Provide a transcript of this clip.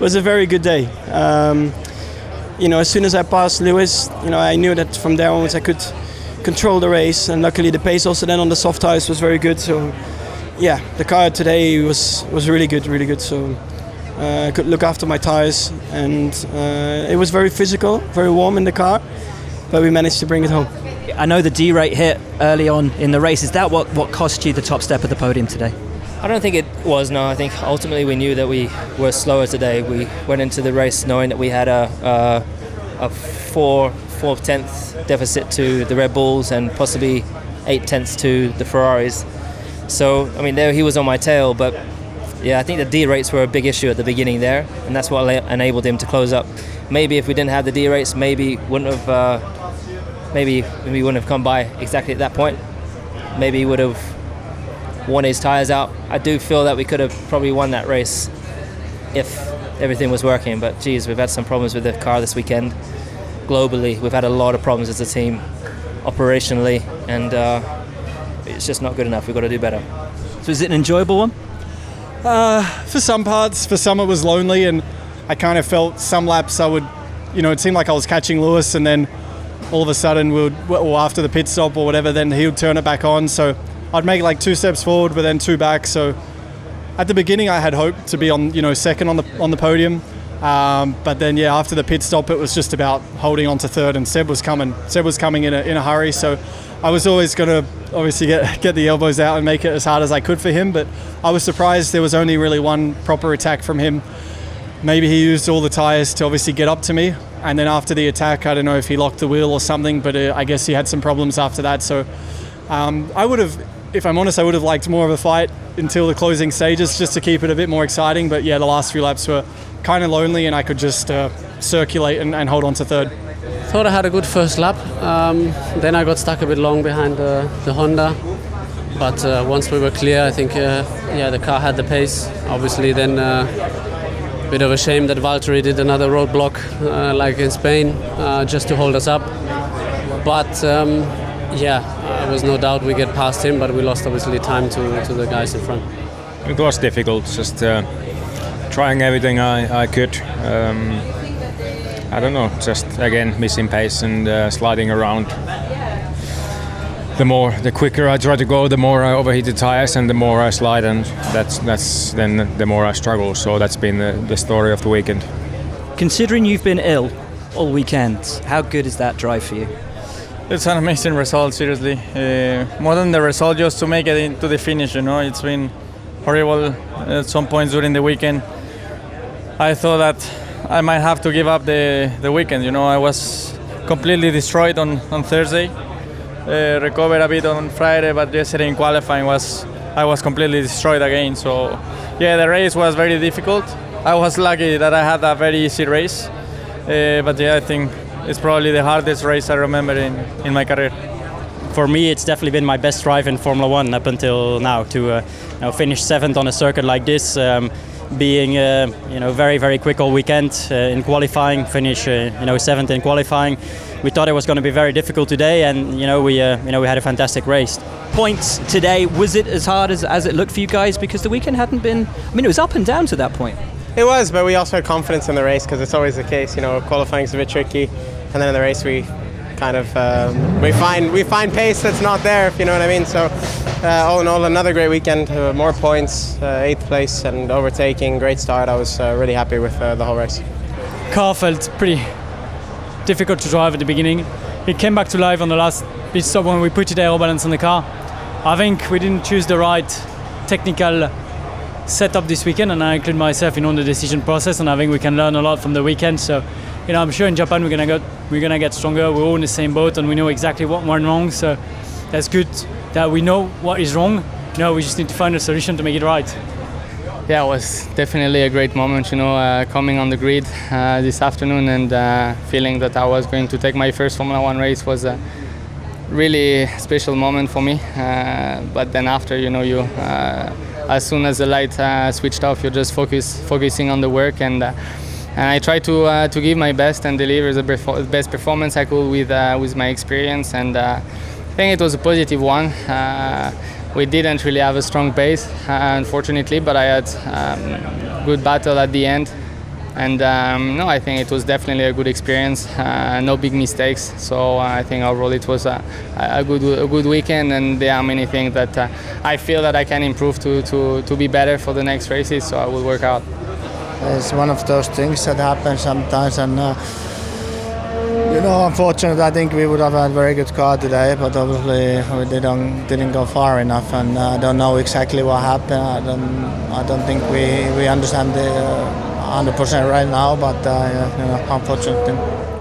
was a very good day. As soon as I passed Lewis, I knew that from there onwards I could control the race, and luckily the pace also then on the soft tires was very good. So yeah, the car today was really good. So I could look after my tires, and it was very physical, very warm in the car, but we managed to bring it home. I know the D-rate hit early on in the race. Is that what cost you the top step of the podium today? I don't think it was, no. I think ultimately we knew that we were slower today. We went into the race knowing that we had a 4/10 deficit to the Red Bulls and possibly 8/10 to the Ferraris. So, there he was on my tail, but yeah, I think the D-rates were a big issue at the beginning there, and that's what enabled him to close up. Maybe if we didn't have the D-rates, maybe we wouldn't have come by exactly at that point. Maybe he would have worn his tyres out. I do feel that we could have probably won that race if everything was working, but geez, we've had some problems with the car this weekend. Globally, we've had a lot of problems as a team, operationally, and it's just not good enough. We've got to do better. So is it an enjoyable one? For some parts, for some it was lonely, and I kind of felt some laps it seemed like I was catching Lewis, and then all of a sudden after the pit stop or whatever, then he would turn it back on. So I'd make like 2 steps forward, but then 2 back. So at the beginning, I had hoped to be on, second on the podium. But then, after the pit stop, it was just about holding on to third, and Seb was coming in a hurry. So I was always going to obviously get the elbows out and make it as hard as I could for him. But I was surprised there was only really one proper attack from him. Maybe he used all the tyres to obviously get up to me. And then after the attack, I don't know if he locked the wheel or something, but I guess he had some problems after that. So I would have, if I'm honest, I would have liked more of a fight until the closing stages just to keep it a bit more exciting. But yeah, the last few laps were kind of lonely, and I could just circulate and hold on to third. Thought I had a good first lap. Then I got stuck a bit long behind the Honda. But once we were clear, I think, the car had the pace. Obviously then bit of a shame that Valtteri did another roadblock like in Spain just to hold us up. But there was no doubt we get past him, but we lost obviously time to the guys in front. It was difficult, just trying everything I could. I don't know, just again missing pace and sliding around. The quicker I try to go, the more I overheat the tires and the more I slide, and that's then the more I struggle. So that's been the story of the weekend. Considering you've been ill all weekend, how good is that drive for you? It's an amazing result, seriously. More than the result, just to make it into the finish, it's been horrible at some points during the weekend. I thought that I might have to give up the weekend, I was completely destroyed on Thursday. Recovered a bit on Friday, but yesterday in qualifying I was completely destroyed again. So the race was very difficult. I was lucky that I had a very easy race, but I think it's probably the hardest race I remember in my career. For me, it's definitely been my best drive in Formula One up until now. To finish 7th on a circuit like this, being very, very quick all weekend in qualifying, finish 7th in qualifying. We thought it was going to be very difficult today, and we had a fantastic race. Points today, was it as hard as it looked for you guys? Because the weekend hadn't been, it was up and down to that point. It was, but we also had confidence in the race, because it's always the case. Qualifying's a bit tricky, and then in the race we kind of we find pace that's not there, if you know what I mean. So all in all, another great weekend, more points, 8th place and overtaking, great start. I was really happy with the whole race. Car felt pretty difficult to drive at the beginning. It came back to life on the last pit stop when we put the aero balance on the car. I think we didn't choose the right technical setup this weekend, and I include myself in on the decision process, and I think we can learn a lot from the weekend. So I'm sure in Japan we're gonna get stronger. We're all in the same boat, and we know exactly what went wrong. So that's good that we know what is wrong. We just need to find a solution to make it right. Yeah, it was definitely a great moment, coming on the grid this afternoon and feeling that I was going to take my first Formula One race was a really special moment for me. But then after, as soon as the light switched off, you're just focusing on the work, and I try to give my best and deliver the best performance I could with my experience, and I think it was a positive one. We didn't really have a strong pace, unfortunately, but I had good battle at the end. And no, I think it was definitely a good experience. No big mistakes. So I think overall it was a good weekend, and there are many things that I feel that I can improve to be better for the next races. So I will work out. It's one of those things that happen sometimes, and unfortunately, I think we would have had a very good car today, but obviously we didn't go far enough, and I don't know exactly what happened. I don't think we understand the 100% right now, but unfortunately.